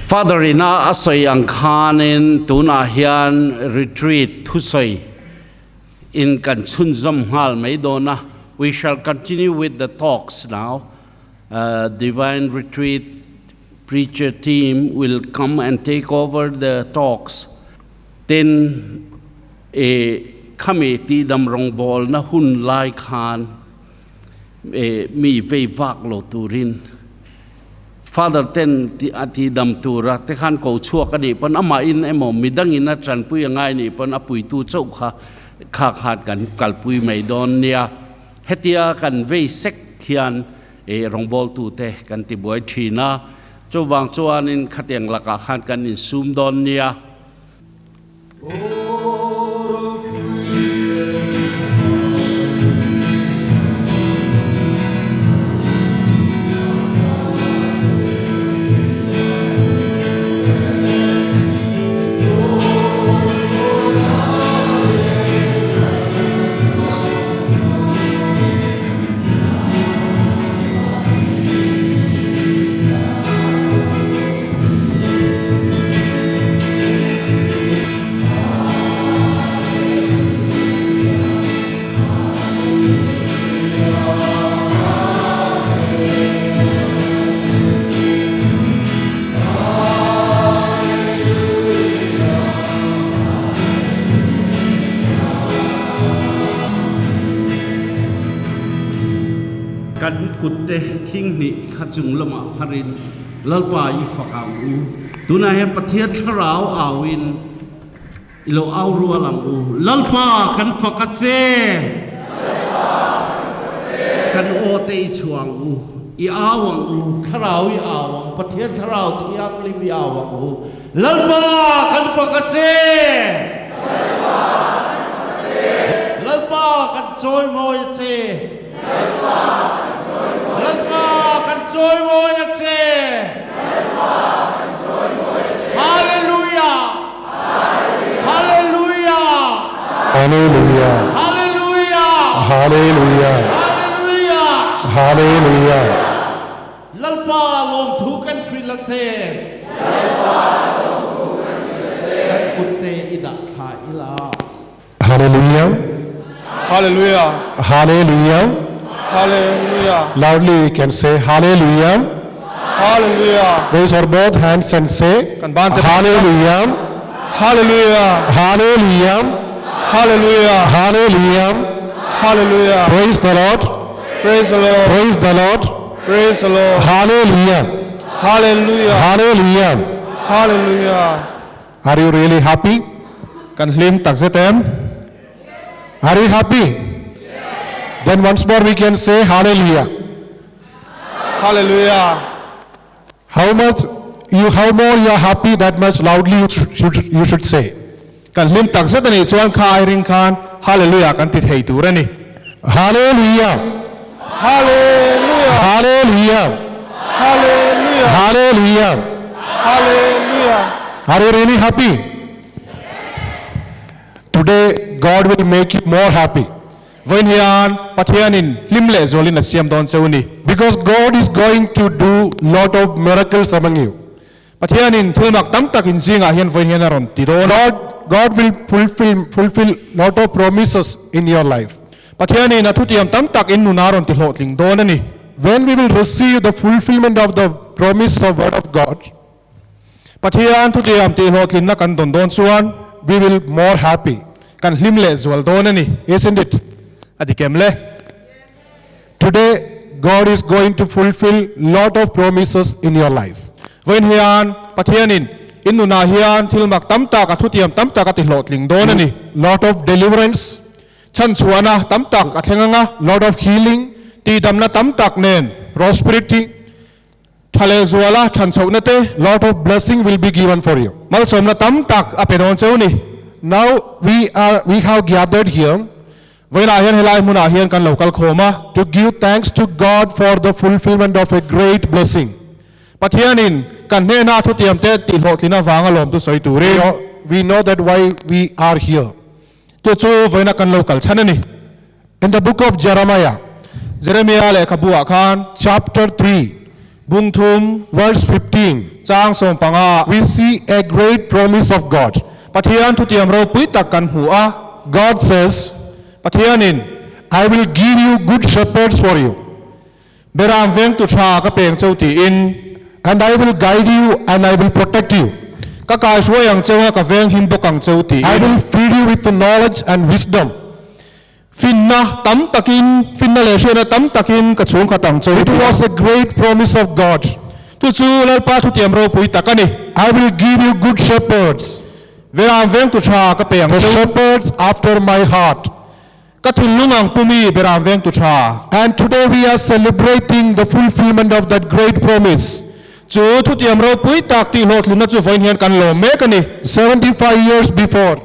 Father ina asoi angkhanin tuna hian retreat thusoi in kan chunzom hal meidona. We shall continue with the talks now. Divine Retreat preacher team will come and take over the talks. Then a committee damrong bol na hun lai khan mi vei vak lo turin. Father ten ti ati dam tura te khan ko chua ka ni pon ama in emo midang in na tran pui ngai ni pon apui tu chau kha khat kan kalpui mai don nia hetia kan vei sek khian rongbol tu te kan ti boy thina chu wang chuan in khateng laka khan kan in sum don nia. Kutte king ni khachung lama pharin lalpa I fakam u tuna he pathiat tharau awin ilo awru alang u lalpa kan fakache kan ote chuang u I awang u tharau I awang pathiat tharau thiang lim awang u lalpa kan fakache lalpa kan choi moi che Joy moyache. Hallelujah. Hallelujah. Hallelujah. Hallelujah. Hallelujah. Hallelujah. Hallelujah. Lalpa lom thukan filache. Kutte idak tha ila. Hallelujah. Hallelujah. Hallelujah. Hallelujah. Loudly we can say hallelujah. Hallelujah. Raise our both hands and say Hallelujah. Hallelujah. Hallelujah. Hallelujah. Hallelujah. Hallelujah. Hallelujah. Praise the Lord. Praise the Lord. Praise the Lord. Praise the Lord. Hallelujah. Hallelujah. Hallelujah. Hallelujah. Are you really happy? Kan hlim tak zetem. Are you happy? Then once more we can say hallelujah. Hallelujah. How more you are happy, that much loudly you should say. Kan hlim tak zetani chuan kha ring khan hallelujah kan ti thei turani. Hallelujah. Hallelujah. Hallelujah. Hallelujah. Hallelujah. Hallelujah. Are you really happy? Today God will make you more happy. Venian pathianin limle zolin asiam don cheuni. Because God is going to do lot of miracles among you. Pathianin thulmak tam tak in zinga hian venian aron ti don. God will fulfill lot of promises in your life. Pathianin athutiam tam tak in nunaron ti hlotling don ani. When we will receive the fulfillment of the promise of word of God, Pathian thutiam ti hlotlin na kan don don chuan we will more happy. kan hlimle zol don ani. Isn't it? Adikemle. Today God is going to fulfill lot of promises in your life. Venian pathianin in nuna hian thilmak tam tak athutiam tam tak ti hlotling don ani. Lot of deliverance, Chan chuana tam tak athenganga lot of healing, ti damna tam tak nen. prosperity, Thale zuala than chona te lot of blessing will be given for you. mal somna tam tak apenon cheuni. Now we have gathered here Vena hian helai muna hian kan local khoma to give thanks to God for the fulfillment of a great blessing. pathianin kan ne na thutiam te ti hlotlina wanga lom tu soi turi. We know that why we are here. Tu chu vena kan local chanani. In the book of Jeremiah, Jeremiah le khabua khan chapter 3, bung thum verse 15, chang som panga we see a great promise of God. Pathian Puithiam ro pui tak kan hu a God says, Pathianin I will give you good shepherds for you, beram veng tu tha ka peng chau ti in and I will guide you and I will protect you. ka kai suai ang chau ka veng him bokang chau ti I will feed you with the knowledge and wisdom. finna tam takin finna le shena tam takin ka chung ka tang chau It was a great promise of God. tu chu lal pa Puithiam ro pui takani I will give you good shepherds, beram veng tu tha ka peng the chau shepherds after my heart. ka thil lungang pumi beram veng tu tha And today we are celebrating the fulfillment of that great promise. chu Puithiam ro pui tak ti lot luna chu voin hian kan lo me kani 75 years before,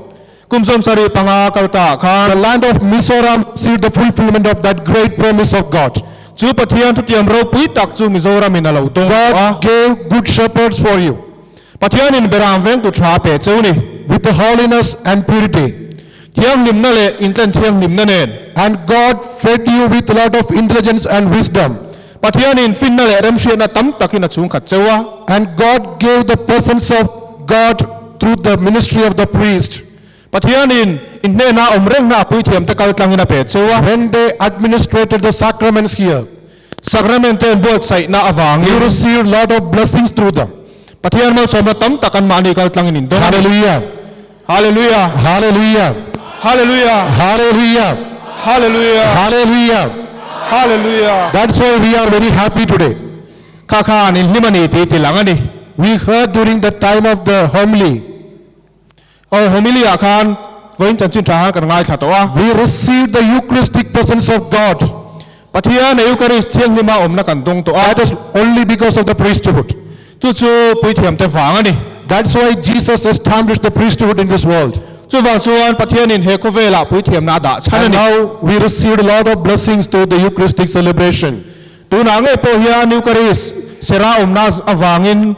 kumsom sari panga kalta the khan land of Mizoram see the fulfillment of that great promise of God. chu Pathian Puithiam ro pui tak chu Mizoram in alo tong God gave good shepherds for you Pathian in beram veng tu tha pe chau ni with the holiness and purity. thiang nim na le in tan thiang nim na nen And God fed you with a lot of intelligence and wisdom. Pathian in fin na le ram shia na tam takin a chung khat chawa And God gave the presence of God through the ministry of the priest. Pathian in ne na omreng na Puithiam te kal tlang in a pe chawa When they administrated the sacraments here, sacrament en bot sai na awang you received a lot of blessings through them. Pathian mo som na tam takan mani kal tlang in do Hallelujah. hallelujah Hallelujah. hallelujah Hallelujah. hallelujah Hallelujah. hallelujah That's why we are very happy today. kakhan in himani ti tilangani We heard during the time of the homily, o homilia khan voin chan chin tha kan ngai thato a we received the Eucharistic presence of God. Pathian e Eucharist thiang ni ma om na kan dong to a That is only because of the priesthood. chu chu Puithiam te wangani That's why Jesus established the priesthood in this world. chu wang chuan Pathian in he ko vela Puithiam na da And chanani now we received a lot of blessings through the Eucharistic celebration. tu na nge po hian Eucharist sera om na awangin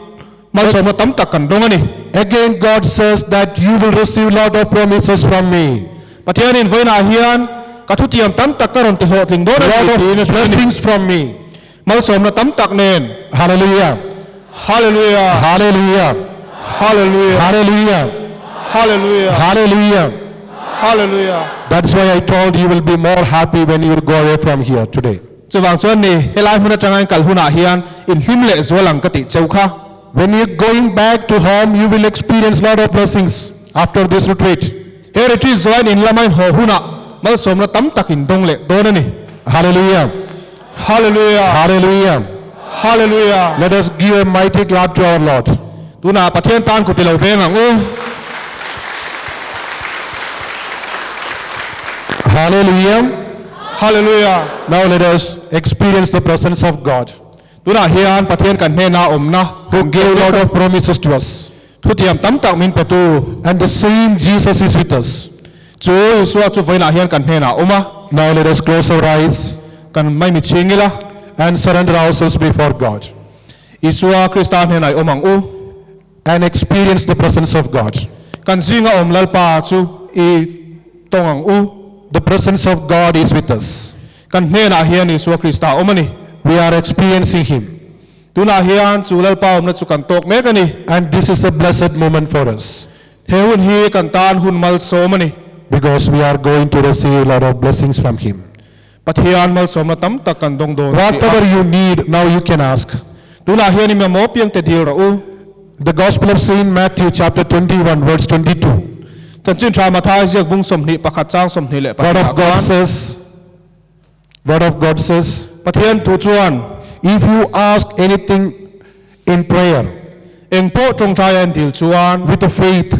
mal som na tam tak kan dongani Again, God says that you will receive a lot of promises from me. Pathian in voina hian ka Puithiam tam tak karon ti ho tling do A na lot ti of na blessings from me. mal som na tam tak nen Hallelujah. hallelujah Hallelujah. hallelujah Hallelujah. hallelujah Hallelujah. hallelujah That's why I told you will be more happy when you will go away from here today. chu wang chuan ni helai hmuna changai kal huna hian in himle zolang ka ti cheu kha When you're going back to home, you will experience a lot of blessings after this retreat. he retreat zoin in lamain ho huna mal som na tam takin dong le do na ni Hallelujah. hallelujah Hallelujah. hallelujah Let us give a mighty clap to our Lord. tuna Pathian tan ku ti lo veng ang u Hallelujah. hallelujah Now let us experience the presence of God, tuna hian Pathian kan he na om na who gave a lot of promises to us. Puithiam tam tak min petu And the same Jesus is with us. chu suwa chu voina hian kan he na oma Now let us close our eyes kan mai mi chingila and surrender ourselves before God Isua Kristan he nai omang u and experience the presence of God. kan zinga om lalpa chu I tongang u The presence of God is with us. kan he na hian Isua Krista omani We are experiencing Him. tuna hian chu lalpa om na chu kan tok me kani And this is a blessed moment for us he hun hi kan tan hun mal so mani because we are going to receive a lot of blessings from Him. Pathian mal so matam tak kan dong do Whatever you need, now you can ask. tuna hian ni mo piang te dil ro u The Gospel of St. Matthew chapter 21 verse 22. tan chin tha ma thai jiak bung som ni pakhat chang som ni le Word of God says, Pathian tu chuan if you ask anything in prayer eng po trong thayan dil chuan with the faith,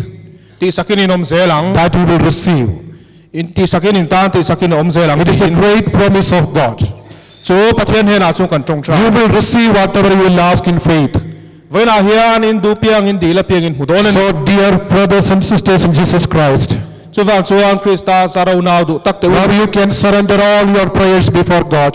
ti sakin inom zelang that you will receive. in ti sakin in tan ti sakin om zelang It is a great promise of God. chu Pathian he na chu kan trong You tra will receive whatever you will ask in faith. voina hian in du piang in dila piang in hudon So dear brothers and sisters in Jesus Christ, chu wang chuan Krista sarau nau du tak te now you can surrender all your prayers before God.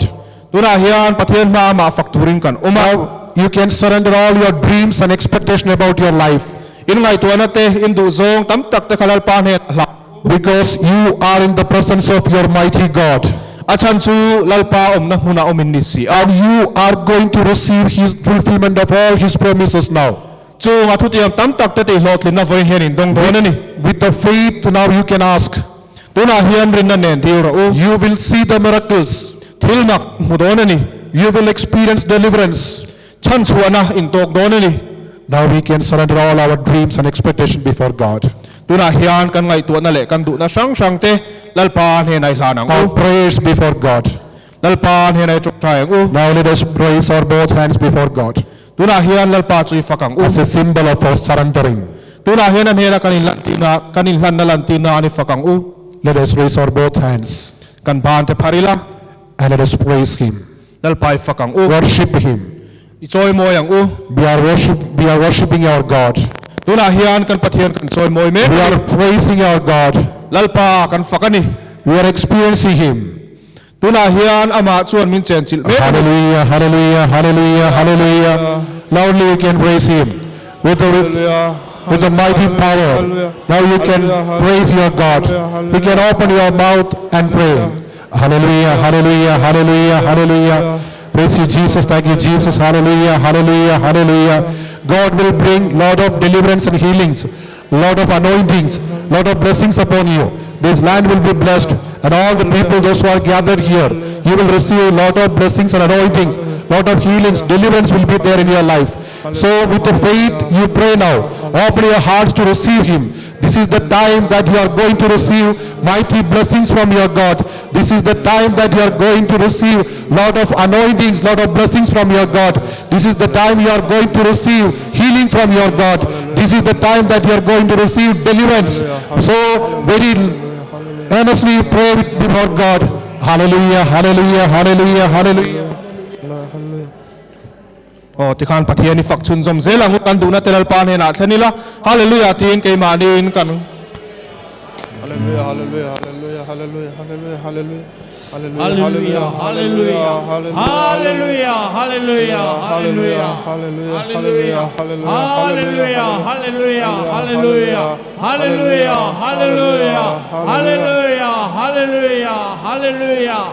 tuna hian Pathian ma fakturin kan uma Now you can surrender all your dreams and expectation about your life in ngai tuana te in du zong tam tak te khalal pan he la because you are in the presence of your mighty God. achan chu lalpa omna hmuna omin ni si And you are going to receive his fulfillment of all his promises now. chu nga thutiam tam tak te ti hlotlin na voin hen in dong don ani With the faith now you can ask. tuna hian rin na nen dil ro You will see the miracles. thilmak mu don ani You will experience deliverance. chan chu ana in tok don ani Now we can surrender all our dreams and expectations before God. tuna hian kan ngai tu na le kan du na sang sang te lalpa he nai hlanang Our u prayers before God. lalpa he nai chok thai u Now let us raise our both hands before God tuna hian lalpa chui fakang u as a symbol of our surrendering. tuna hian an hena kanin hlan na lantina ani fakang u Let us raise our both hands kan ban te pharila and let us praise him. lalpai fakang u Worship him. i choi moi ang u We are worshiping our God. tuna hian kan pathian kan choi moi me We are praising our God. lalpa kan fakani We are experiencing him. tuna hian ama chuan min chen chil me Hallelujah, hallelujah, hallelujah, hallelujah. Loudly you can praise him with the mighty power. Now you can praise your God. You can open your mouth and pray. Hallelujah, hallelujah, hallelujah, hallelujah. Praise you, Jesus. Thank you, Jesus. Hallelujah, hallelujah, hallelujah. God will bring lot of deliverance and healings, lot of anointings, lot of blessings upon you. This land will be blessed, and all the people, those who are gathered here, you will receive lot of blessings and anointings, lot of healings, deliverance will be there in your life. So with the faith, you pray now. Open your hearts to receive him. This is the time that you are going to receive mighty blessings from your God. This is the time that you are going to receive lot of anointings, lot of blessings from your God. This is the time you are going to receive healing from your God. This is the time that you are going to receive deliverance. So very earnestly pray before God. Hallelujah, hallelujah, hallelujah, hallelujah. o ti khan pathian ni fak chun zom zelang kan du na telal pan he na thanila hallelujah tin ke manin kan hallelujah hallelujah hallelujah hallelujah hallelujah Hallelujah, hallelujah, hallelujah, hallelujah, hallelujah, hallelujah, hallelujah, hallelujah, hallelujah, hallelujah, hallelujah, hallelujah, hallelujah, hallelujah, hallelujah.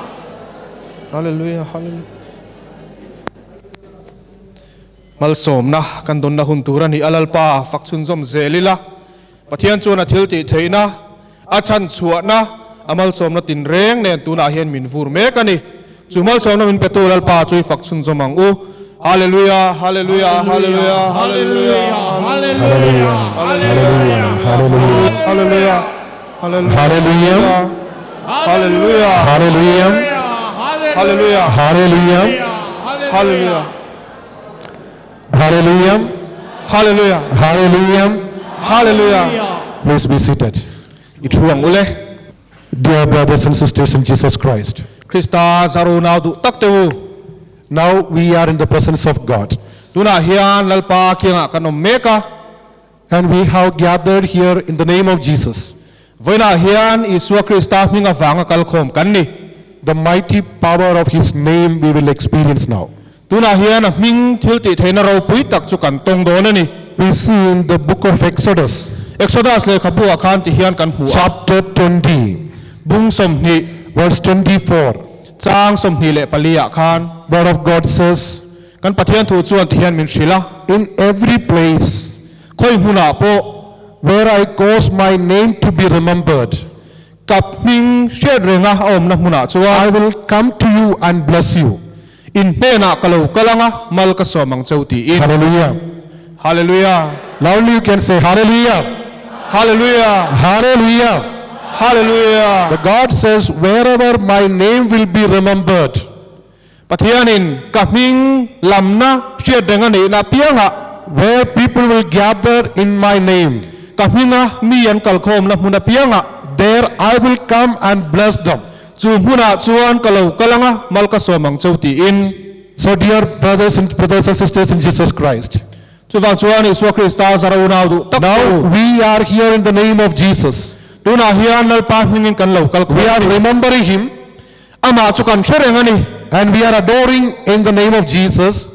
hallelujah hallelujah mal som na kan don na hun turan hi alalpa fak chun zom zelila pathian chuan a thil ti theina a chan chuwa na amal som na tin reng nen tuna hian min vur me kani chumal som na min petu lalpa chui fak chun zom ang u hallelujah hallelujah hallelujah hallelujah Hallelujah, hallelujah, Hallelujah, hallelujah hallelujah, hallelujah hallelujah, hallelujah hallelujah, hallelujah hallelujah, hallelujah hallelujah. hallelujah Please be seated. ithuang ule Dear brothers and sisters in Jesus Christ, Krista zarunau du takteu now we are in the presence of God, tuna hian lalpa kinga kanom meka and we have gathered here in the name of Jesus. voina hian isua Krista minga wanga kalkhom kanni The mighty power of his name we will experience now. tuna hian a ming thilti theina ro pui tak chu kan tong don ani We see in the book of Exodus, Exodus le khabu akhan ti hian kan hu chapter 20, bung som ni verse 24. chang som ni le palia khan Word of God says, kan pathian thu chuan ti hian min shrila in every place khoi huna po where I cause my name to be remembered, kap ming shed renga om na huna chuan I will come to you and bless you. in hena kalau kalanga mal ka somang chauti in Hallelujah. hallelujah Loudly you can say hallelujah. hallelujah Hallelujah. hallelujah The God says, wherever my name will be remembered, pathianin kaming lamna shed renga ni na pianga where people will gather in my name, kaminga mian kalkhom na huna pianga there I will come and bless them. chu huna chuan kalau kalanga malka somang chauti in So dear brothers and sisters in Jesus Christ, chuwang chuan isu Krista zarunau du tak now we are here in the name of Jesus. tuna hian lalpa mingin kan lo kal We are remembering him ama chu kan sherengani and we are adoring in the name of Jesus.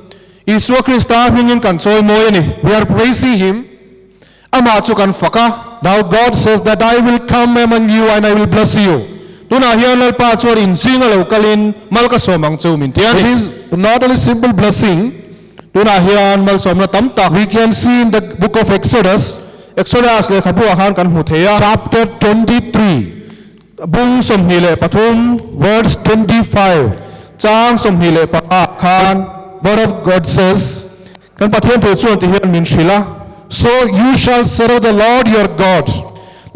isu Krista mingin kan choi moyani We are praising him. ama chu kan faka Now God says that I will come among you and I will bless you. tuna hian lalpa chuan in zinga lo kalin malka somang chu min It tiani is not only simple blessing. tuna hian mal somna tam tak We can see in the book of Exodus, Exodus le khabu han kan hmu theya chapter 23, bung som hi le pathum verse 25. chang som hi le pa khan Word of God says, kan pathian thu chuan ti hian min shrila so you shall serve the Lord your God,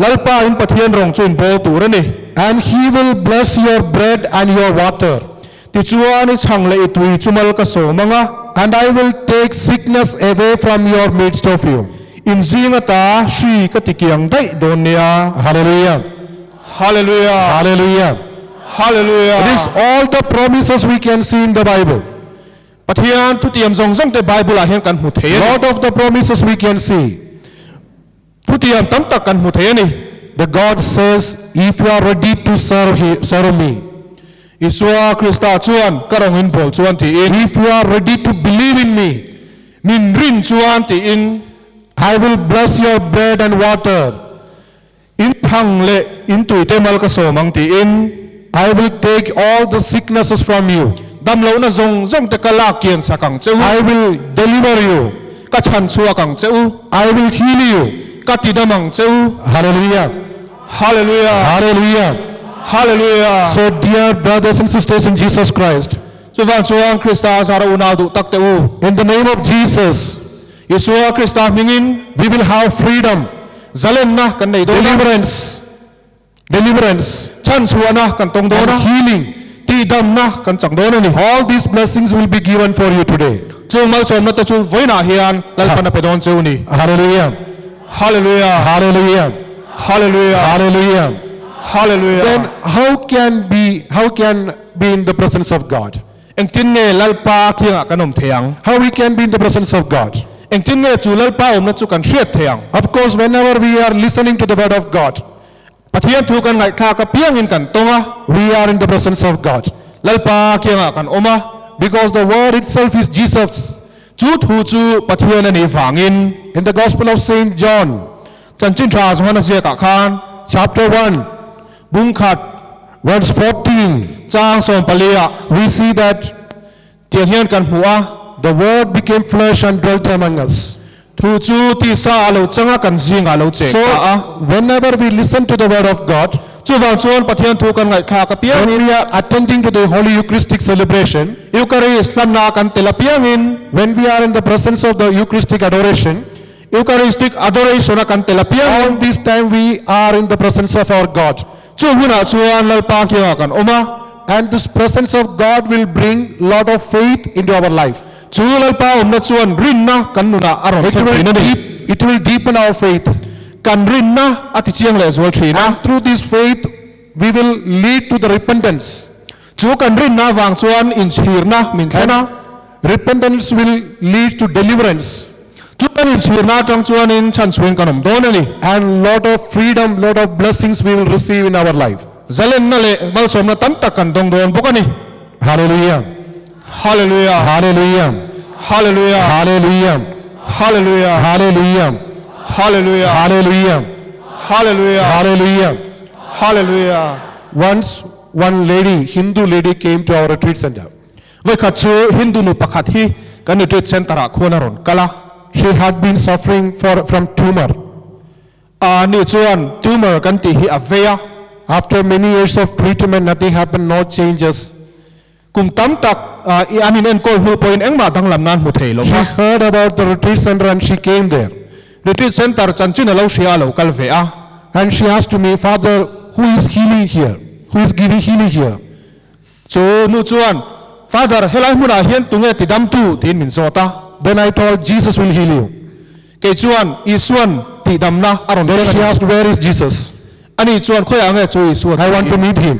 lalpa in pathian rong chu in bol tur ani and he will bless your bread and your water. ti chuan I chang le itui chumal ka somanga And I will take sickness away from your midst of you. in zinga ta shri ka tikiang dai don nia Hallelujah. hallelujah Hallelujah. hallelujah It is all the promises we can see in the Bible. pathian Puithiam zong zong te bible a hian kan hmu thei Lot of the promises we can see. Puithiam tam tak kan hmu thei ani The God says, if you are ready to serve me, Isua Krista chuan karong in bol chuan ti in if you are ready to believe in me, min rin chuan ti in I will bless your bread and water. in thang le in tui te mal ka somang ti in I will take all the sicknesses from you. dam lo na zong zong te ka la kian sa kang cheu I will deliver you. ka chan chua kang cheu I will heal you. ka ti damang cheu Hallelujah. hallelujah Hallelujah. hallelujah So dear brothers and sisters in Jesus Christ, chuan chuan Krista zara una du tak te u in the name of Jesus, Isua Krista mingin we will have freedom, zalen na kan nei do na deliverance, chan chua na kan tong do and na healing. ti dam na kan chang do na ni All these blessings will be given for you today. chu mal som na ta chu voina hian lalpa na pedon cheu ni Hallelujah. hallelujah Hallelujah. hallelujah Hallelujah. hallelujah Then how can be in the presence of God? eng tin nge lalpa thinga kanom theang How we can be in the presence of God? eng tin nge chu lalpa om na chu kan hriat theang Of course, whenever we are listening to the word of God, pathian thu kan ngai tha ka piang in kan tonga we are in the presence of God. lalpa kianga kan oma Because the word itself is Jesus. chu thu chu pathian ani wangin In the Gospel of St. John, chan chin tha zong na zia ka khan chapter 1, bung khat verse 14, chang som palia we see that tiang hian kan hmuwa the word became flesh and dwelt among us. thu chu ti sa lo changa kan zinga lo che So, ka a whenever we listen to the word of God, chu wang chuan pathian thu kan ngai tha ka piang when we are attending to the Holy Eucharistic celebration, Eucharist lam na kan tela piang in when we are in the presence of the Eucharistic adoration, Eucharistic adoration na kan tela piang all this time we are in the presence of our God. chu huna chuan lalpa kianga kan oma And this presence of God will bring lot of faith into our life. chu lalpa om na chuan rin na kan nuna aron It will deepen our faith. kan rin na ati chiang le zol thina And through this faith, we will lead to the repentance. chu kan rin na wang chuan in chhir na min thena Repentance will lead to deliverance. chu kan in chhir na tang chuan in chan chuin kanom don ani And lot of freedom, lot of blessings we will receive in our life. zalen na le mal som na tam tak kan dong don bokani Hallelujah. hallelujah Hallelujah. hallelujah Hallelujah. hallelujah Hallelujah. hallelujah Hallelujah. hallelujah Hallelujah. hallelujah Once one lady, Hindu lady, came to our retreat center. voi khat chu hindu nu pakhat hi kan retreat center a khona ron kala She had been suffering from tumor. a ni chuan tumor kan ti hi aveya After many years of treatment, nothing happened, no changes. kum tam tak I anin en ko hu point engma dang lam nan hu thei lo She ma heard about the retreat center and she came there. retreat center chanchin lo shia lo kal ve a And she asked me, Father, who is healing here? Who is giving healing here? chu nu chuan father helai hmuna hian tunge ti dam tu tin min zota Then I told, Jesus will heal you. ke chuan isuan ti dam na aron Then she de asked, where is Jesus? ani chuan khoi ange chu isuan I want to meet him.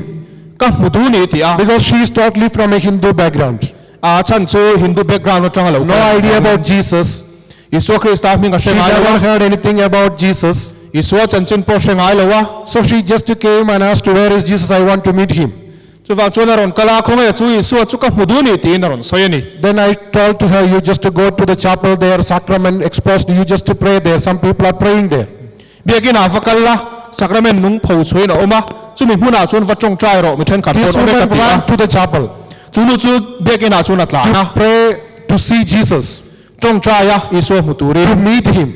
ka mutu ni ti a Because she is totally from a Hindu background. a chan chu hindu background no changa lo No idea about Jesus. isu krista mi nga She shengai never lo heard anything about Jesus. isu chanchin po shengai lo wa So she just came and asked, where is Jesus? I want to meet him. chu wang chuan aron kala khonge chu isu chu ka mudu ni ti naron soyani Then I told to her, you just go to the chapel there, sacrament exposed, you just pray there. Some people are praying there. biakin avakalla sacrament nung phau chhoin oma chu mi hmuna chun va tong trai ro mi then khat This ton woman ka ran tia to the chapel chu nu chu bekina chun atla na to pray to see Jesus, tong trai ya isu muturi to meet him,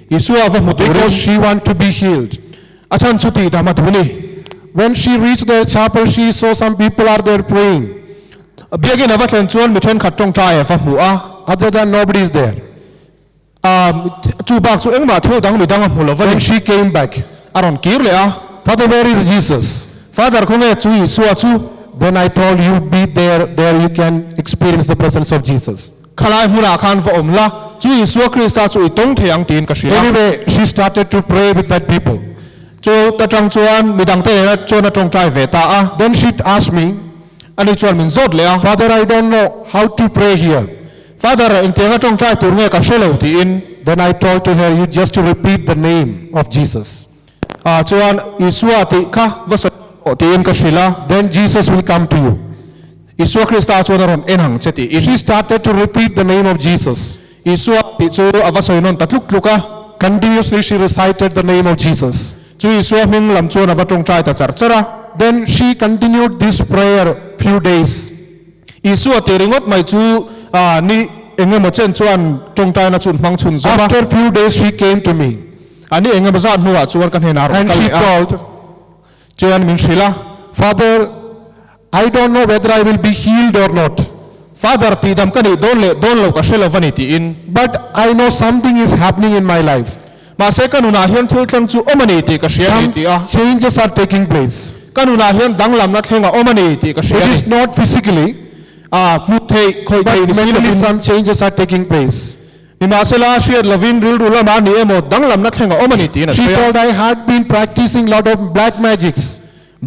isu ava muturi because she want to be healed. achan chu ti dama dhuni When she reached the chapel, she saw some people are there praying. bekina va thlen chuan mi then khat tong trai va mu a Other than nobody is there. chu bak chu engma thil dang mi dang mu lo When van she came back, aron kir le a Father, where is Jesus? father khone chu isu chu Then I told you, be there. There you can experience the presence of Jesus. khalai hmuna khan va omla chu isu krista chu itong theang tin ka shia Anyway, she started to pray with that people. chu ta tang chuan mi dang te na chu na tong trai ve ta a Then she asked me, ani chuan min zot le a Father, I don't know how to pray here. father in tenga tong trai tur nge ka shelo ti in Then I told to her, you just to repeat the name of Jesus. chuan isu ati kha va sa ti in ka shila Then Jesus will come to you. isu krista chuan ron en hang che ti in She started to repeat the name of Jesus. isu ati chu ava soinon tatluk luka Continuously she recited the name of Jesus. chu isu ming lam chuan ava tong trai ta char chara Then she continued this prayer few days. isu ati ringot mai chu ni engem mo chen chuan tong trai na chun mang chun zoma After few days she came to me ani engem za nuwa chuan kan he na ro and she told, chuan min shila Father, I don't know whether I will be healed or not. father ti dam kani don lo ka shelo vani ti in But I know something is happening in my life. ma se kanuna hian thil tlang chu omani ti ka shia ni Some ti a changes are taking place. kanuna hian danglam na thlenga omani ti ka It shia is ni not physically, mu thei khoi but thei ni mentally si some changes are taking place. ni ma se la shia lovin ril ru la ma ni emo danglam na thlenga omani ti na She shia told I had been practicing lot of black magics.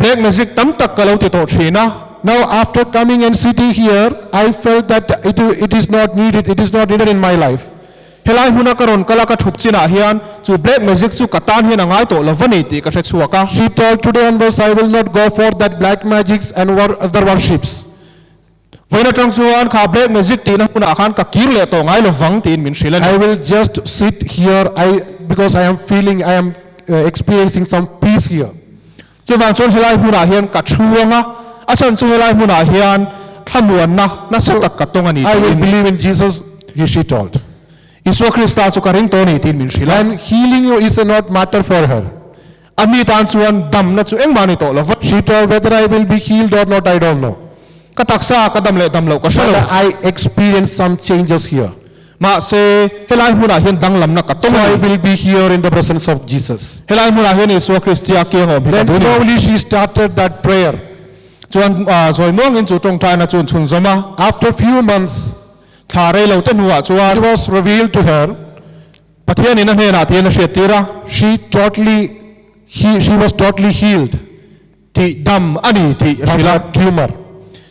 black magic tam tak ka lo ti to thina Now after coming and sitting here, I felt that it is not needed. It is not needed in my life. helai huna karon kala ka thup china hian chu black magic chu katan hian angai to lovani ti ka se chuaka She told today onwards I will not go for that black magics and other worships. voina tang chuan kha black magic ti na huna khan ka kir le to ngai lo wang tin min shilan I will just sit here because I am feeling, I am experiencing some peace here. chu wang chon helai huna hian ka thuanga achan chu helai huna hian thamuan na sa tak ka tonga ni I will tin believe in Jesus, she told. isu krista chu ka ring to ni tin min shilan And healing you is not matter for her. ami tan chuan dam na chu engma ni to lo She told whether I will be healed or not, I don't know. ka taksa ka dam le dam lo ka But shalo I experienced some changes here. ma se helai huna hian danglam na ka So I tonga will be here in the presence of Jesus. helai huna hian isu kristia ke ngom hi Then ka duni slowly she started that prayer. chuan zoi mong in chu tong tai na chun chun zoma After few months, thare lo te nuwa it chuan was revealed to her. pathian in he na ti na she tira She was totally healed ti dam ani ti from shila that tumor.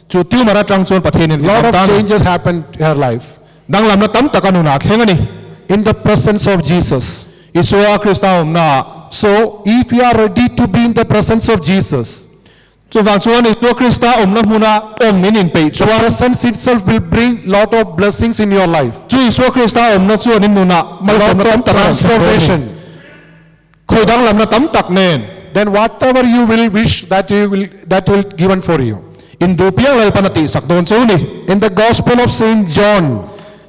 chu tumor atang chuan pathian in Lot of tan changes happened in her life. danglam na tam takanu na thlengani In the presence of Jesus. isua krista na So if you are ready to be in the presence of Jesus, chu wang chuan isua krista na huna min in pe the chuan presence itself will bring lot of blessings in your life. chu isua krista na chuan in nuna mal Lot som na tam of tak transformation. khoi danglam na tam tak nen Then whatever you will wish, that will given for you. in du piang lal panati sak don chu ni In the Gospel of Saint John,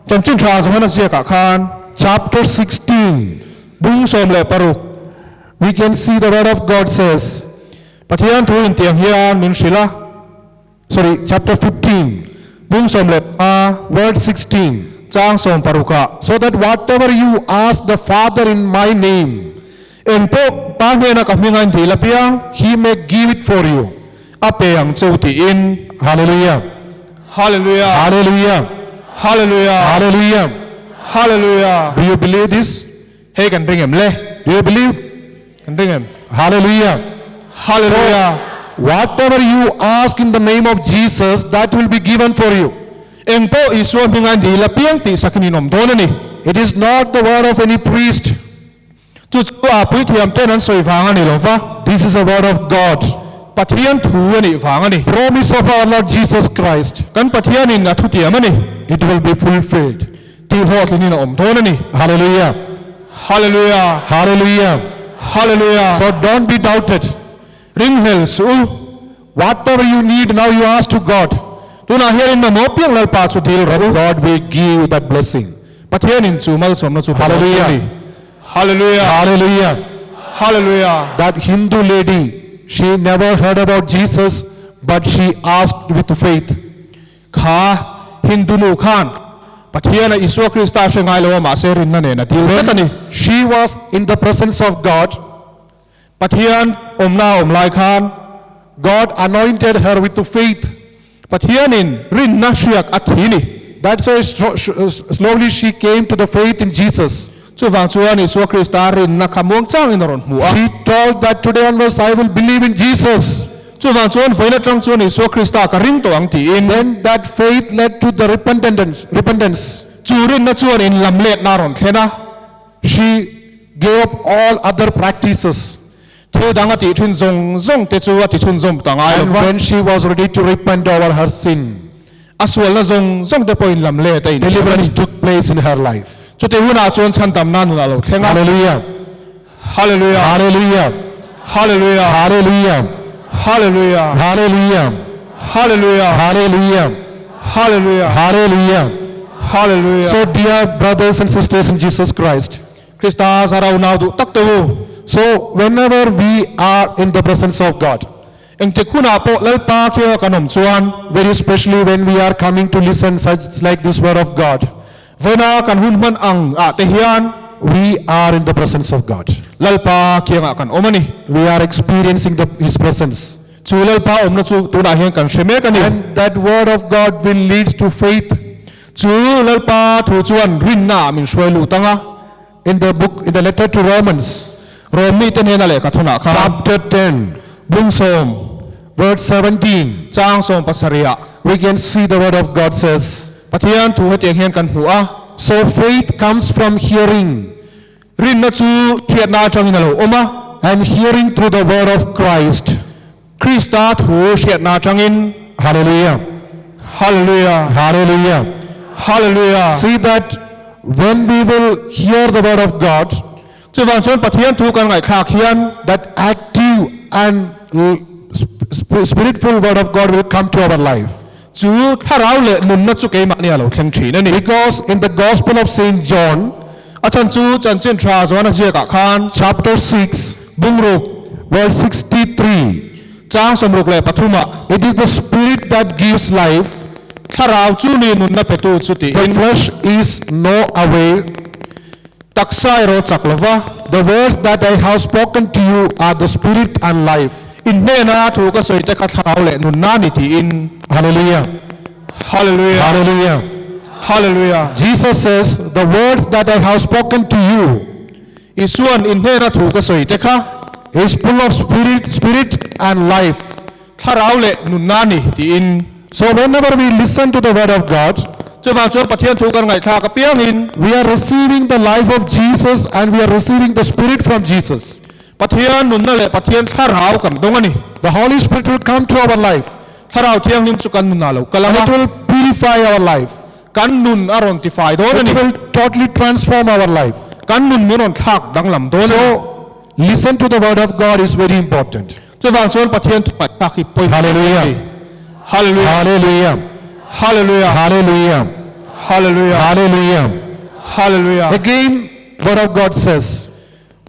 chan chin tha zong na sia ka khan chapter 16, bung som le paruk we can see the word of God says, pathian thu in tiang hian min shila sorry, chapter 15, bung som le word 16. chang som paruka So that whatever you ask the Father in my name, en po pa he na ka mingan thi la piang he may give it for you. ape ang chu ti in Hallelujah. hallelujah Hallelujah. hallelujah Hallelujah. hallelujah Do you believe this? hey kan ring em le Do you believe? kan ring em Hallelujah. hallelujah Whatever you ask in the name of Jesus, that will be given for you. en po isu mingan di la piang ti sakini nom don ni It is not the word of any priest. chu chu a puithiam ten an soi wang ani lo va This is the word of God. pathian thu ani wang ani Promise of our Lord Jesus Christ. kan pathian in na thu ti amani It will be fulfilled. ti hot ni na om don ani Hallelujah. hallelujah Hallelujah. hallelujah So don't be doubted. ring hel su Whatever you need, now you ask to God. tuna hian in mo piang lal pa chu dil ro God will give you that blessing. pathian in chu mal som na chu Hallelujah. hallelujah Hallelujah. hallelujah That Hindu lady, she never heard about Jesus, but she asked with faith. kha hindu nu khan pathian a isu krista shengai lo ma se rin na ne na dil betani She was in the presence of God. pathian omna omlai khan God anointed her with faith. pathian in rin na shiak athini That's why slowly she came to the faith in Jesus. chu wang chuan isu krista rin na khamong chang in ron mu a She told that today onwards I will believe in Jesus. chu wang chuan voina tang chuan isu krista ka ring to ang ti in Then that faith led to the repentance. chu rin na chuan in lamlet na ron thena She gave up all other practices. thu dang ati thin zong te chu ati chun zom tangai And lo when she was ready to repent over her sin, aswal na zong te point lamlet ai deliverance took place in her life. chu te huna chuan chan tam na nu la lo thenga Hallelujah. hallelujah Hallelujah. hallelujah Hallelujah. hallelujah Hallelujah. hallelujah Hallelujah. hallelujah Hallelujah. hallelujah So dear brothers and sisters in Jesus Christ, krista zarau nau du tak tu so whenever we are in the presence of God, eng te khuna po lal pa kyo kanom chuan very especially when we are coming to listen such like this word of God, voina kan hun man ang a te hian we are in the presence of God. lal pa kyo nga kan omani We are experiencing His presence. chu lal pa om na chu tu na hian kan sheme kan ni And that word of God will lead to faith. chu lal pa thu chuan rin na min shwai lu tanga In the letter to Romans, romi te ne na le ka thuna kha chapter 10, bung som verse 17, chang som pasaria we can see the word of God says, pathian thu hetiang hian kan hu a so faith comes from hearing, rin na chu thiat na chang in lo oma and hearing through the word of Christ. krista thu thiat na chang in Hallelujah. hallelujah Hallelujah. hallelujah See that when we will hear the word of God, chu wang chuan pathian thu kan ngai khak hian that active and spiritful word of God will come to our life. chu tharau le nun na chu ke ma ni lo thleng thi na ni Because in the Gospel of Saint John, a chan chu chan chen thra zo na je ka khan chapter 6, bung ruk verse 63, chang som ruk le pathuma it is the spirit that gives life. tharau chu ni nun na petu chu ti The in flesh is no avail. taksai ro chak lova The words that I have spoken to you are the spirit and life. in ne na thu ka soi te kha tharau le nun na ni ti in Hallelujah. hallelujah Hallelujah. hallelujah Jesus says, the words that I have spoken to you isuan in ne na thu ka soi te kha is full of spirit and life. tharau le nun na ni ti in So whenever we listen to the word of God, chu wang chuan pathian thu kan ngai thla ka piang in we are receiving the life of Jesus and we are receiving the spirit from Jesus. pathian nun na le pathian tharau kan dong ani The Holy Spirit will come to our life tharau thiang nim chu kan nun na lo and kalama it will purify our life. kan nun aron ti fai do It ani will totally transform our life. kan nun mi ron thak dang lam do ani So listen to the word of God is very important. chu wang chuan pathian thu pai pa ki poi Hallelujah. hallelujah Hallelujah. hallelujah Hallelujah. hallelujah Hallelujah. hallelujah Again, word of God says,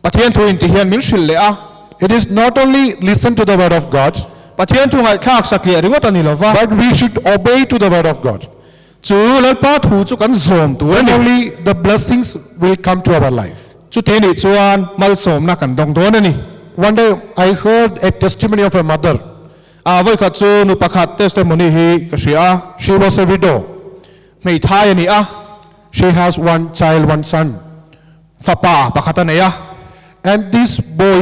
pathian thu in ti hian min shil le a it is not only listen to the word of God, pathian thu ngai thak sak le ringot ani lova but we should obey to the word of God. chu lal pa thu chu kan zom tu Then ani only the blessings will come to our life. chu te ni chuan mal som na kan dong don ani One day I heard a testimony of a mother. a voi khat chu nu pakhat testimony hi ka sia She was a widow. mei thai ani a She has one child, one son. fa pa pakhat ani a And this boy,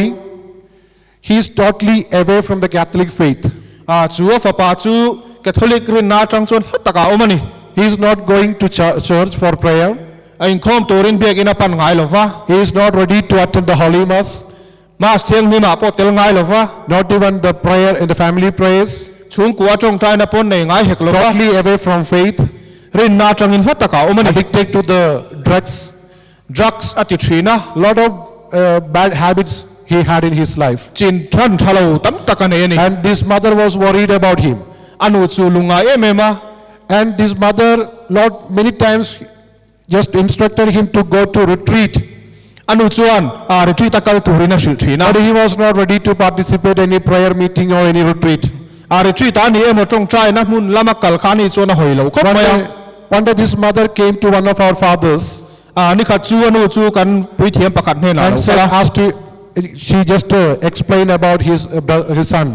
he is totally away from the Catholic faith. a chu fa pa chu catholic rin na chang chuan hataka omani He is not going to church for prayer. a in khom turin bek ina pan ngai lova He is not ready to attend the Holy Mass. mas thiang ni ma po tel ngai lova Not even the prayer in the family prayers. chung kuwa chong tai na pon nei ngai hek lova Totally away from faith. rin na chang in hataka omani Addicted to the drugs. drugs ati thina Lot of bad habits he had in his life. chin than thalo tam takane ni And this mother was worried about him. anu chu lunga emema And this mother, Lord, many times just instructed him to go to retreat. anu chuan retreat akal turina shil thina But he was not ready to participate in any prayer meeting or any retreat. retreat ani emo tong trai na mun lama kal khani chuan hoi lo khop maya One day this mother came to one of our fathers ni khat chu anu chu kan puithiam pakhat hne na and lo said, kala asked to, she just explained about his son.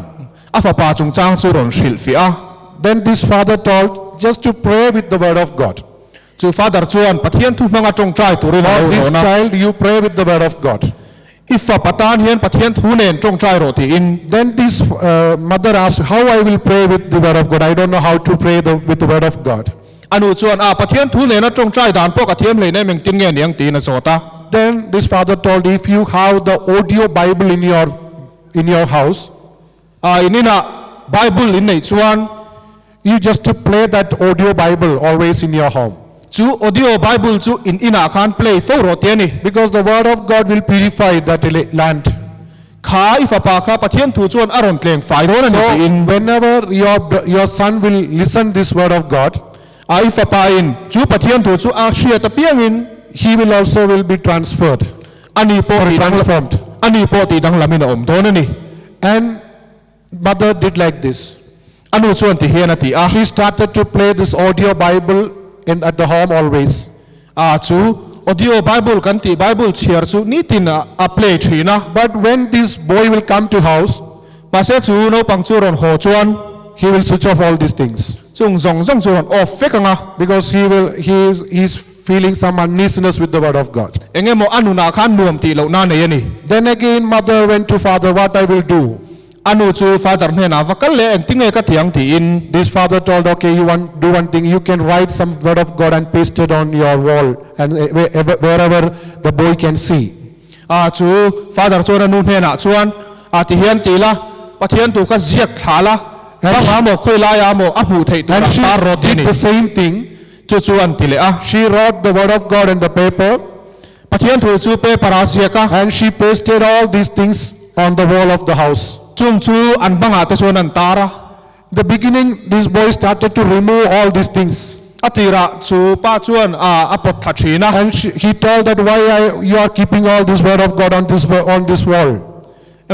afa pa chung chang chu ron shil fi a Then this father told just to pray with the word of God. chu father chuan pathian thu manga tong trai turina For lo this na child, you pray with the word of God. ifa patan hian pathian thu nen tong trai ro ti in Then this mother asked, how I will pray with the word of God? I don't know how to pray with the word of God. anu chuan pathian thu nen na tong trai dan pok athiam le ne meng tin nge niang ti na sota Then this father told, if you have the audio Bible in your house, inina bible in nei chuan you just to play that audio Bible always in your home. chu audio bible chu in ina khan play fo ro te ni Because the word of God will purify that land. kha ifa pa kha pathian thu chuan aron tleng fai ro na ni So in whenever your son will listen this word of God, ifa pa in chu pathian thu chu shia ta piang in he will also be transferred, ani po ti dang transformed. ani po ti dang lamina om do na ni And mother did like this. anu chuan ti hian ati She started to play this audio Bible at the home always. chu audio bible kan ti bible chiar chu ni tin a play thina But when this boy will come to house, pa se chu no pang chu ron ho chuan he will switch off all these things. chung zong chu ron off fekanga Because he's feeling some uneasiness with the word of God. engemo anu na khan nuam ti lo na nei ani Then again mother went to father, what I will do? anu chu father hne na vakal le eng tinge ka thiang ti in This father told, okay, you want do one thing, you can write some word of God and paste it on your wall and wherever the boy can see. chu father chuan anu hne na chuan ti hian ti la pathian tu ka ziak thala ba mo khoi la ya mo a mu thei tu And she ta ro ti did ni the same thing. chu chuan ti le She wrote the word of God in the paper pathian thu chu pe parasiaka and she pasted all these things on the wall of the house. chung chu an banga te chuan an tara The beginning, this boy started to remove all these things. atira chu pa chuan a pot thachina And he told that why you are keeping all this word of God on this wall.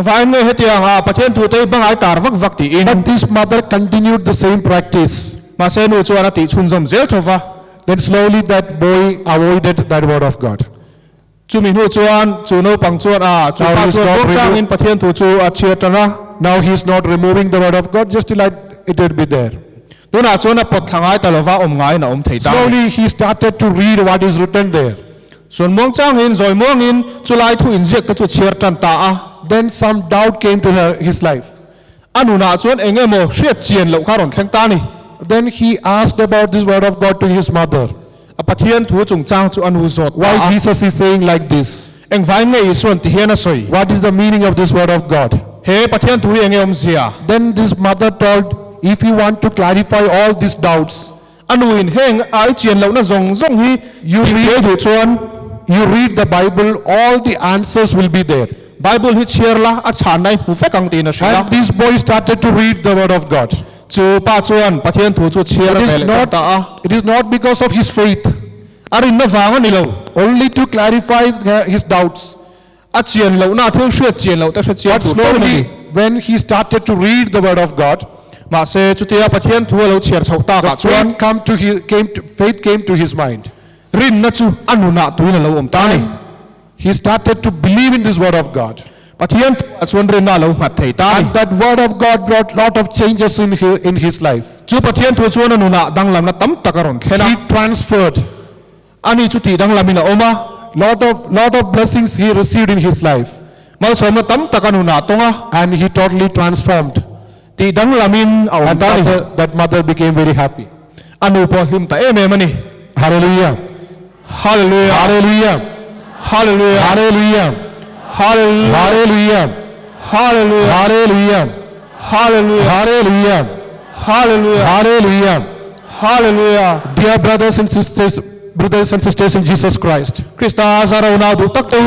vai nge hetiang pathian thu te bangai tar vak vak ti in But this mother continued the same practice. ma se nu chuan ati chun zom zel thova Then slowly that boy avoided that word of God. chumi nu chuan chu no pang chuan chu Now pa he's chuan not bok chang removed. in pathian thu chu a chiatana Now he is not removing the word of God, just like it would be there. tuna chuan a pot thangai talova om ngai na om thei ta Slowly he started to read what is written there. sun mong chang in zoi mong in chulai thu in jek ka chu chiar tan ta Then some doubt came to his life. anu na chuan engemo hriat chian lo kharon thleng ta ni Then he asked about this word of God to his mother. a pathian thu chung chang chu anu zot Why Jesus is saying like this? eng vai nge suan ti hian a soi What is the meaning of this word of God? he pathian thu enge om zia Then this mother told, if you want to clarify all these doubts, anu in heng ai chian lo na zong zong hi You ti read- thu chuan you read the Bible, all the answers will be there. bible hi chiar la a chan nai hu fekang ti na shila And this boy started to read the word of God. chu pa chuan pathian thu chu chiar It is vel not, ta it is not because of his faith, arin na wang ani lo only to clarify his doubts. a chian lo na thil hriat chian lo ta hriat chian But thu slowly, slowly when he started to read the word of God, ma se chu tia pathian thu lo chiar chho ta ka chuan faith came to his mind. rin na chu anu na tuina lo om ta ni He started to believe in this word of God. pathian chuan rin na lo mat thei ta And ni that word of God brought lot of changes in his life. chu pathian thu chuan anu na dang lam na tam takaron He thena transferred ani chu ti dang lamina oma lot of blessings he received in his life. mal som na tam takanu na tonga And he totally transformed. ti dang lamin a om And ta ni that mother became very happy. anu po hlim ta em em ani Hallelujah. hallelujah Hallelujah. hallelujah Hallelujah. hallelujah Hallelujah. hallelujah Hallelujah. hallelujah Hallelujah. hallelujah Hallelujah. hallelujah Dear brothers and sisters in Jesus Christ, Krista zaraw na du tak tu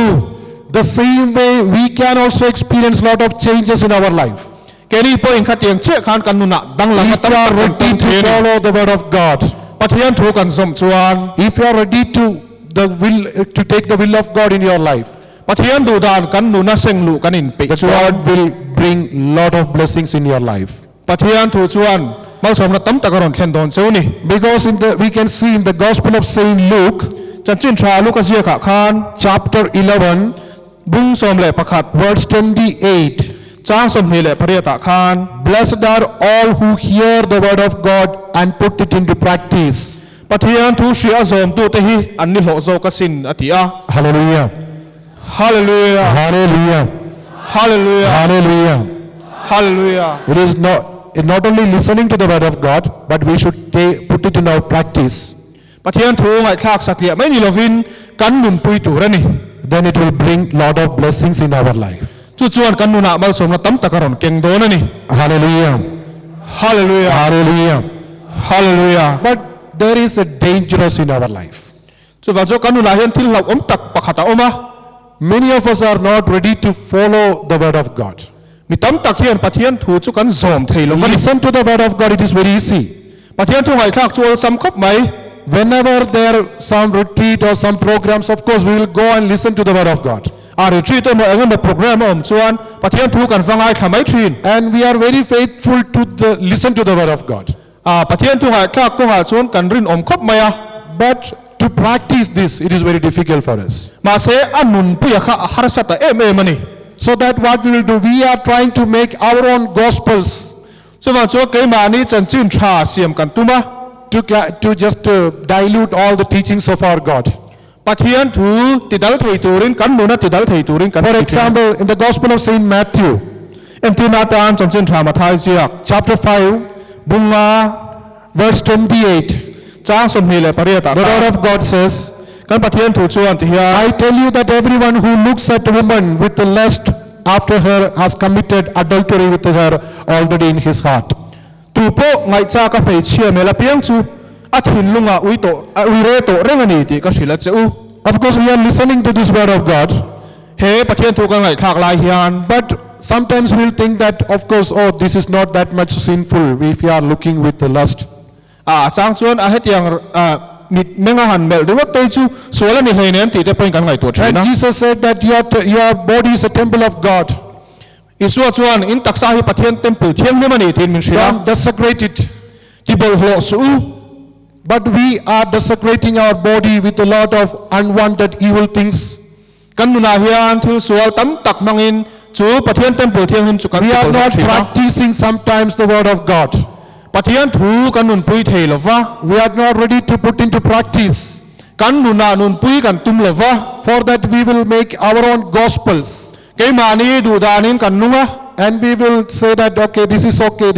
the same way we can also experience a lot of changes in our life. ke ni po in khatiang che khan kan nu na dang la If you are ready to follow the word of God, pathian thu kan som chuan if you are ready to take the will of God in your life, pathian du dan kan nu na seng lu kan in pe chuan God will bring lot of blessings in your life. pathian thu chuan mal som na tam takaron thlen don cheu ni Because we can see in the Gospel of Saint Luke, chan chin tha lu ka sia kha khan chapter 11, bung som le pakhat verse 28. chang som ni le pharia ta khan Blessed are all who hear the word of God and put it into practice. pathian thu sia zom tu te hi an ni hlo zo ka sin atia Hallelujah. hallelujah Hallelujah. hallelujah Hallelujah. hallelujah It is not only listening to the word of God, but we should put it in our practice. pathian thu ngai thak satlia mai ni lovin kan nun pui tu rani Then it will bring lot of blessings in our life. chu chuan kan nu na mal som na tam takaron keng don ani Hallelujah. hallelujah Hallelujah. hallelujah But there is a dangerous in our life. chu wa jo kan nu la hian thil lau tak pakhata oma Many of us are not ready to follow the word of God. mi tam tak hian pathian thu chu kan zom thei lo vani Listen to the word of God, it is very easy. pathian thu ngai thak chu sam khop mai Whenever there are some retreat or some programs, of course we will go and listen to the word of God. a retreat mo engam program om chuan pathian thu kan vangai thamai thin And we are very faithful to listen to the word of God. a pathian thu ngai thak ko ha chuan kan rin om khop maya But to practice this, it is very difficult for us. ma se anun puya kha har sata em ani So that what we will do, we are trying to make our own gospels chu wa chu ke ma ni chan chin tha siam kan tuma to just dilute all the teachings of our God. pathian thu tidal thei turin kan nu na tidal thei turin kan For example, in the Gospel of Saint Matthew, em tu na tan chan chin tha ma thai sia chapter 5, bunga verse 28, chang som ni le paria ta the word of God says, kan pathian thu chuan ti hian I tell you that everyone who looks at a woman with the lust after her has committed adultery with her already in his heart. tu po ngai cha ka phei chia me la piang chu a thin lunga ui re to rengani ti ka hrila cheu Of course, we are listening to this word of God, he pathian thu ka ngai thak lai hian but sometimes we'll think that, of course, oh, this is not that much sinful if we are looking with the lust. a chang chuan a hetiang mit menga han mel de wat toi chu sola ni hlein em ti te point kan ngai to And thina Jesus said that your body is a temple of God. isua chuan in taksa hi pathian temple thiang ni mani tin min shira Don't desecrate it. ti bol hlo su But we are desecrating our body with a lot of unwanted evil things. kan nu na hian thil sual tam tak mangin chu pathian temple thiang him chu kan We are ti bol not thina practicing sometimes the word of God. pathian thu kan nun pui thei lova We are not ready to put into practice. kan nu na nun pui kan tum lova For that we will make our own gospels. ke mani du danin kan nunga And we will say that, okay, this is okay,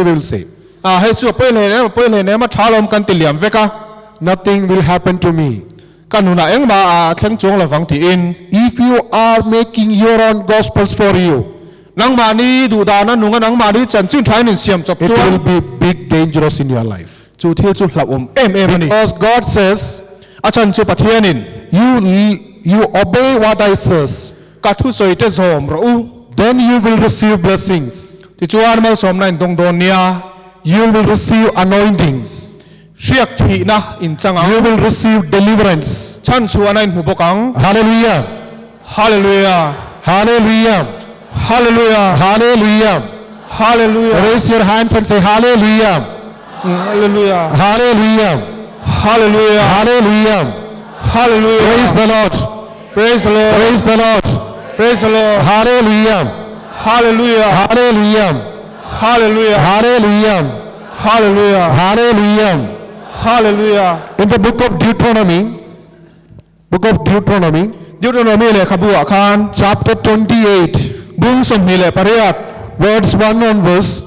we will say. a he chu pe le ne ma thalom kan tiliam veka Nothing will happen to me. kan nu na eng ma a thleng chung lawang ti in If you are making your own gospels for you, nang mani du dana nunga nang mani chan chin thain in siam chop it will chuan be big dangerous in your life. chu thil chu hlau em ani Because God says, a chan chu pathian in you obey what I says, ka thu soi te zom ro u then you will receive blessings. ti chuan mal som na in dong don nia You will receive anointings. riak thi na in changa You will receive deliverance. chan chu anain hu bokang Hallelujah. hallelujah Hallelujah. hallelujah Hallelujah. hallelujah Raise your hands and say hallelujah. hallelujah Hallelujah. hallelujah Hallelujah. hallelujah Praise the Lord. praise the lord Praise the Lord. praise the lord Hallelujah. hallelujah Hallelujah. hallelujah Hallelujah. hallelujah Hallelujah. hallelujah In the book of Deuteronomy, Deuteronomy le khabu akhan chapter 28, bung som ni le pariat words 1 onwards,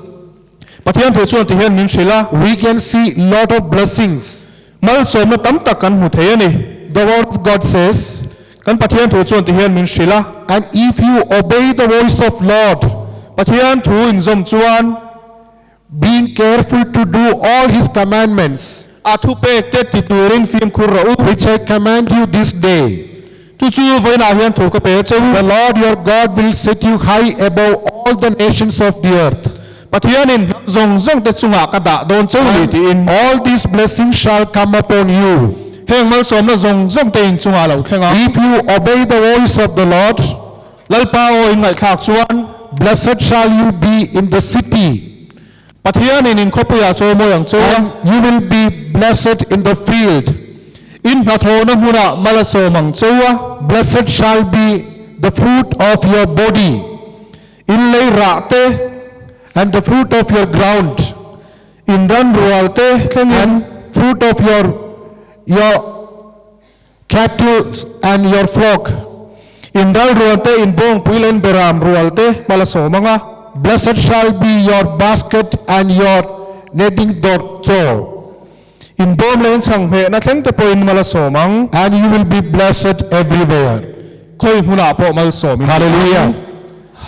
pathian thu chuan ti hian min shrila we can see lot of blessings. mal som na tam tak kan hu thei ani The word of God says, kan pathian thu chuan ti hian min shrila and if you obey the voice of Lord, pathian thu in zom chuan being careful to do all his commandments, a thu pe te ti turin fim khur ro which I command you this day, chu chu voi na hian thu ka pe chu The Lord your God will set you high above all the nations of the earth. pathian in zong te chunga ka da don chu li ti in All these blessings shall come upon you heng mal som na zong te in chunga lo thlenga if you obey the voice of the Lord. lalpa o in ngai khak chuan Blessed shall you be in the city, pathian in khopuya chu mo yang chu and you will be blessed in the field. in na tho na huna mala so mang chu a Blessed shall be the fruit of your body, in lei ra te and the fruit of your ground, in ran rual te thlengin and fruit of your cattle and your flock. in dal rual te in bong puilen beram rual te mala so manga Blessed shall be your basket and your netting door, in bom len chang me na thleng te po in mala so mang and you will be blessed everywhere. khoi huna po mal so mi Hallelujah.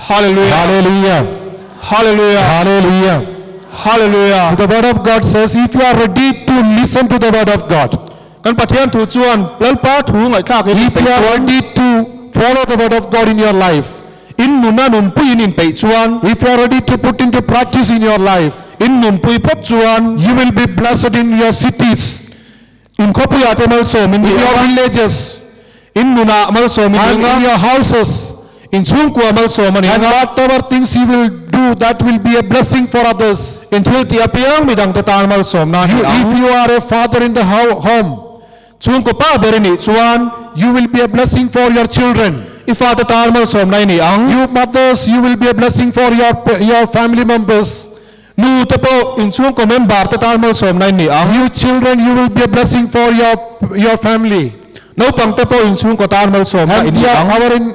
hallelujah Hallelujah. hallelujah Hallelujah. hallelujah The word of God says, if you are ready to listen to the word of God, kan pathian thu chuan lalpa thu ngai khak if you are ready to follow the word of God in your life, in nuna nun pui in pe chuan if you are ready to put into practice in your life, in nun pui pot chuan you will be blessed in your cities, in khopuya te mal so min in your in villages, nuna mal so min and in your houses. in chung kwa mal so man And in whatever things you will do, that will be a blessing for others. in thil ti apiang mi dang te tan mal som na hi If you are a father in the home, chung ko pa ber ni chuan you will be a blessing for your children. ifa te tan mal som nai ni ang You mothers, you will be a blessing for your family members. nu te po in chung ko member te tan mal som nai ni ang You children, you will be a blessing for your family. no pang te po in chung ko tan mal som na And ni ang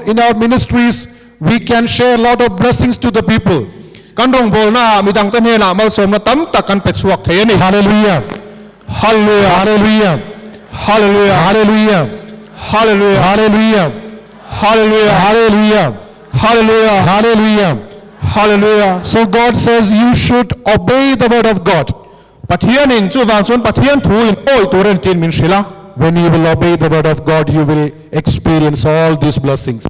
in our ministries, we can share a lot of blessings to the people. kan rong bol na mi dang te ne na mal som na tam tak kan pe chuak the ni Hallelujah. hallelujah Hallelujah. hallelujah Hallelujah. hallelujah Hallelujah. hallelujah Hallelujah. hallelujah Hallelujah. hallelujah So God says you should obey the word of God. pathian in chu wang chon pathian thu in oi turen tin min shila When you will obey the word of God, you will experience all these blessings.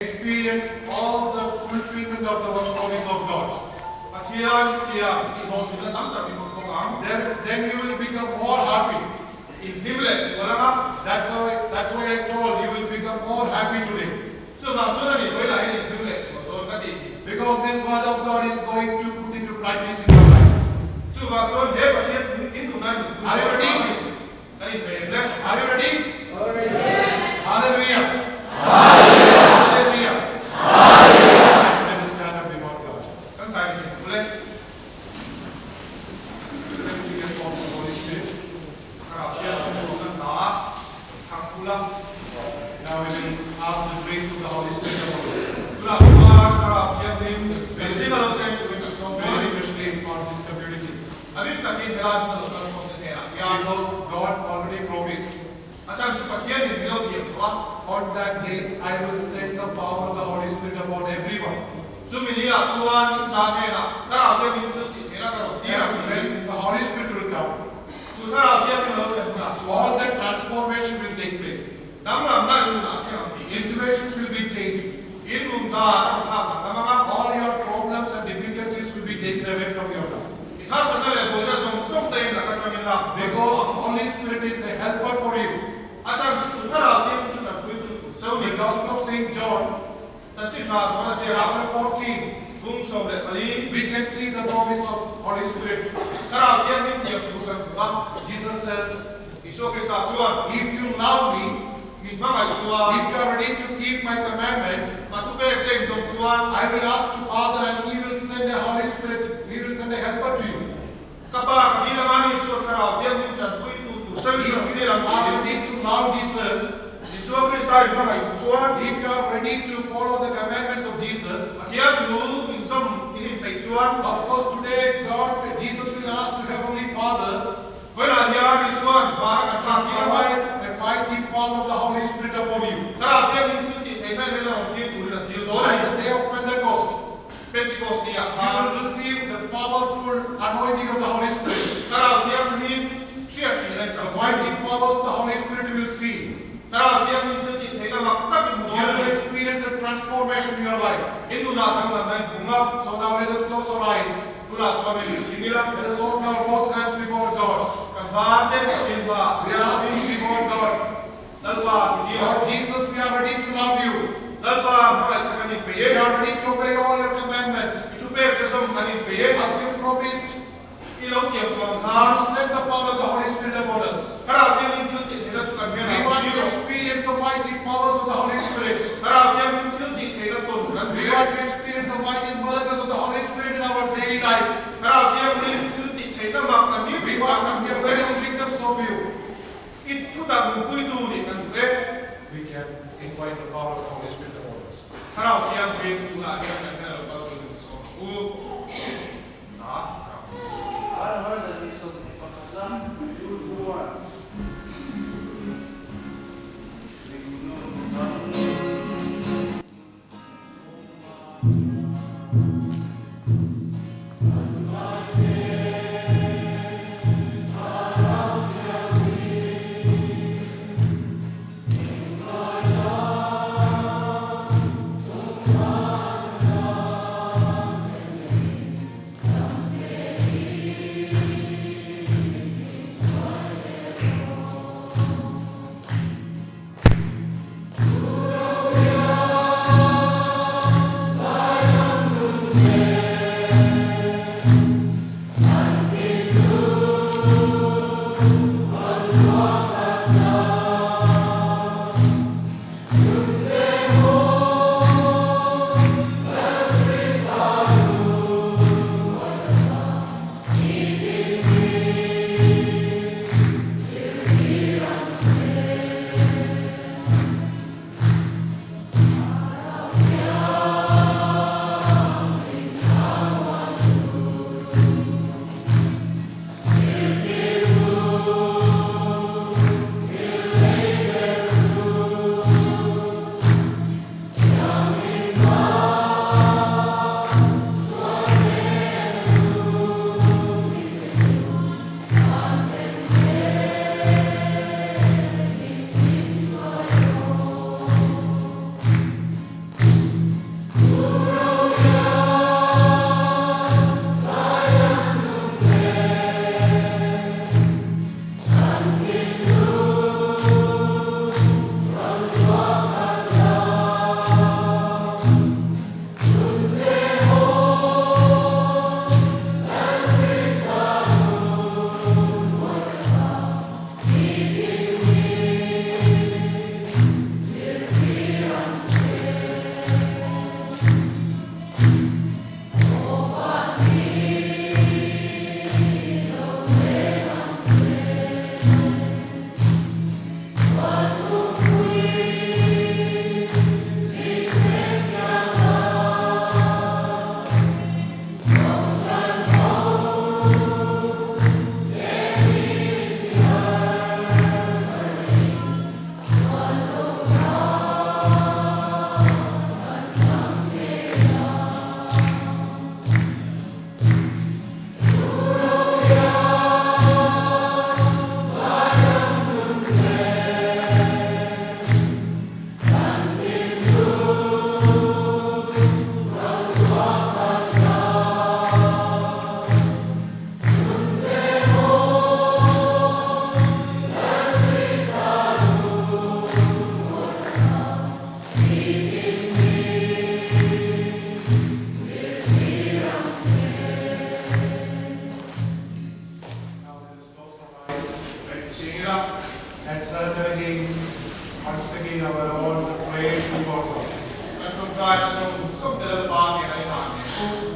Experience all the fulfillment of the promise of God. Then you will become more happy. That's why I told you will become more happy today. Because this word of God is going to put into practice in your life. Are you ready? Are you ready? Hallelujah. Hallelujah. Let us stand up before God. Let's sing a song to the Holy Spirit. Now we will ask the grace of the Holy Spirit upon us. Very especially for this community. Because God already promised, on that days I will send the power of the Holy Spirit upon everyone. And when the Holy Spirit will come, all the transformation will take place. Situations will be changed. All your problems and difficulties will be taken away from your life. Because Holy Spirit is a helper for you. The Gospel of St. John, chapter 14, we can see the promise of Holy Spirit. Jesus says, if you love me, if you are ready to keep my commandments, I will ask to Father and He will send a Holy Spirit, He will send a helper to you. If you are ready to love Jesus, if you are ready to follow the commandments of Jesus, of course today Jesus will ask to Heavenly Father, provide a mighty power of the Holy Spirit upon you. Like the day of Pentecost, you will receive the powerful anointing of the Holy Spirit. mighty powers of the Holy Spirit you will see. You will experience a transformation in your life. So now let us close our eyes. Let us open our both hands before God. We are asking before God, Lord Jesus, we are ready to love you. We are ready to obey all your commandments. As you promised, you send the power of the Holy Spirit upon us. We want to experience the mighty powers of the Holy Spirit. We want to experience the mighty miracles of the Holy Spirit in our daily life. We want to be a very witness of you. We can invite the power of the Holy Spirit upon us.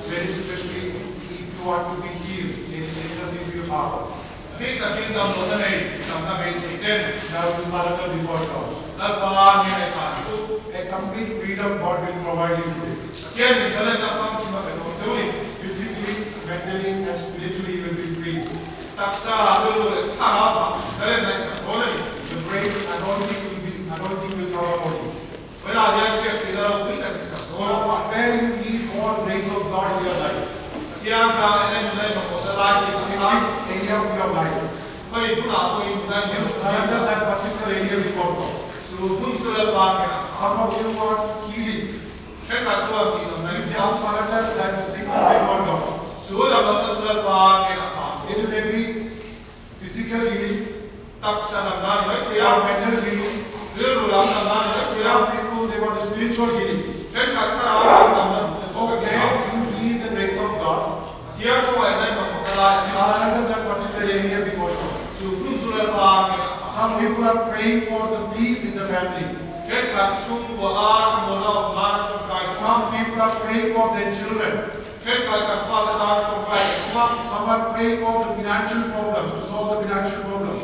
Very especially if you want to be healed, any sickness if you have. Now you surrender before God. A complete freedom God will provide you today. Physically, mentally and spiritually you will be free. The great anointing will cover all you. So where you need more grace of God in your life, in which area of your life, You surrender that particular area before God. Some of you want healing. You just surrender that sickness before God. It may be physical healing or mental healing. Some people, they want spiritual healing. So where you need the grace of God, you surrender that particular area before God. Some people are praying for the peace in the family. Some people are praying for their children. Some are praying for the financial problems, to solve the financial problems.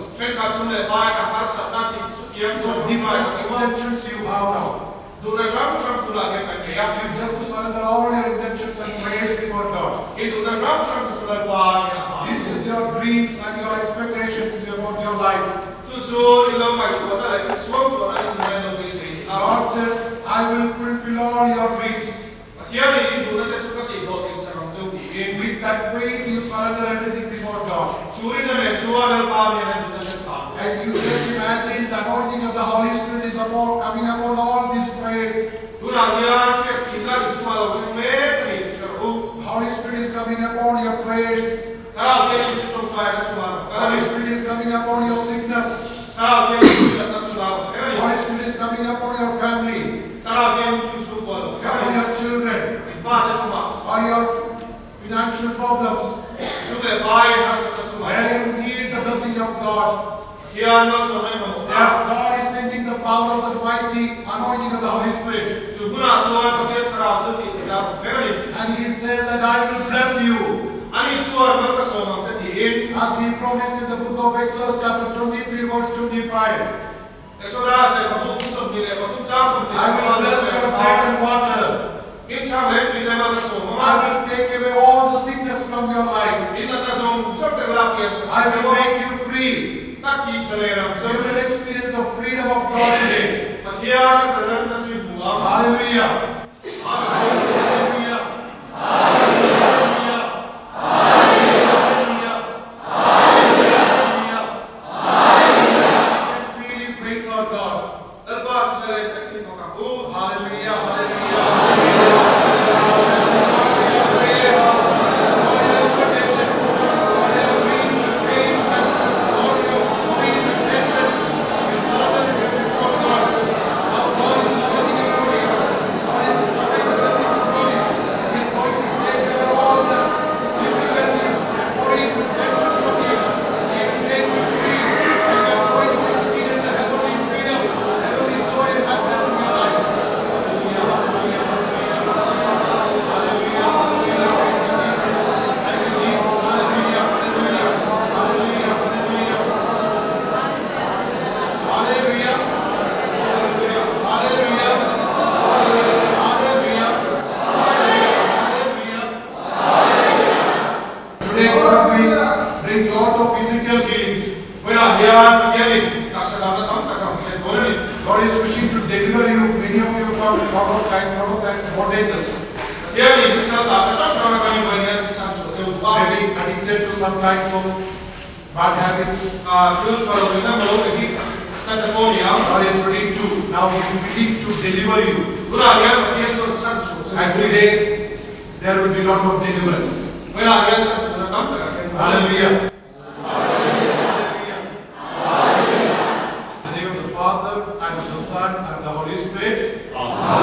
So different intentions you have now. You just surrender all your intentions and prayers before God. This is your dreams and your expectations about your life. God says, I will fulfill all your dreams. With that faith, you surrender everything before God. And you just imagine the anointing of the Holy Spirit is coming upon all these prayers. The Holy Spirit is coming upon your prayers. The Holy Spirit is coming upon your sickness. The Holy Spirit is coming upon your family, upon your children, or your financial problems, where you need the blessing of God. God is sending the power of the mighty anointing of the Holy Spirit. And He says that I will bless you. As He promised in the book of Exodus chapter 23 verse 25. I will bless your bread and water. I will take away all the sickness from your life. I will make you free. You will experience the freedom of God today. Hallelujah. Hallelujah. Hallelujah. Hallelujah. Hallelujah. Hallelujah. And freely praise our God. Hallelujah. Hallelujah. God is wishing to deliver you, many of you, from lot of kind bondages. Maybe addicted to some kinds of bad habits. God is ready to, now He is willing to deliver you. And today, there will be a lot of deliverance. Hallelujah. Father and of the Son and the Holy Spirit. Amen.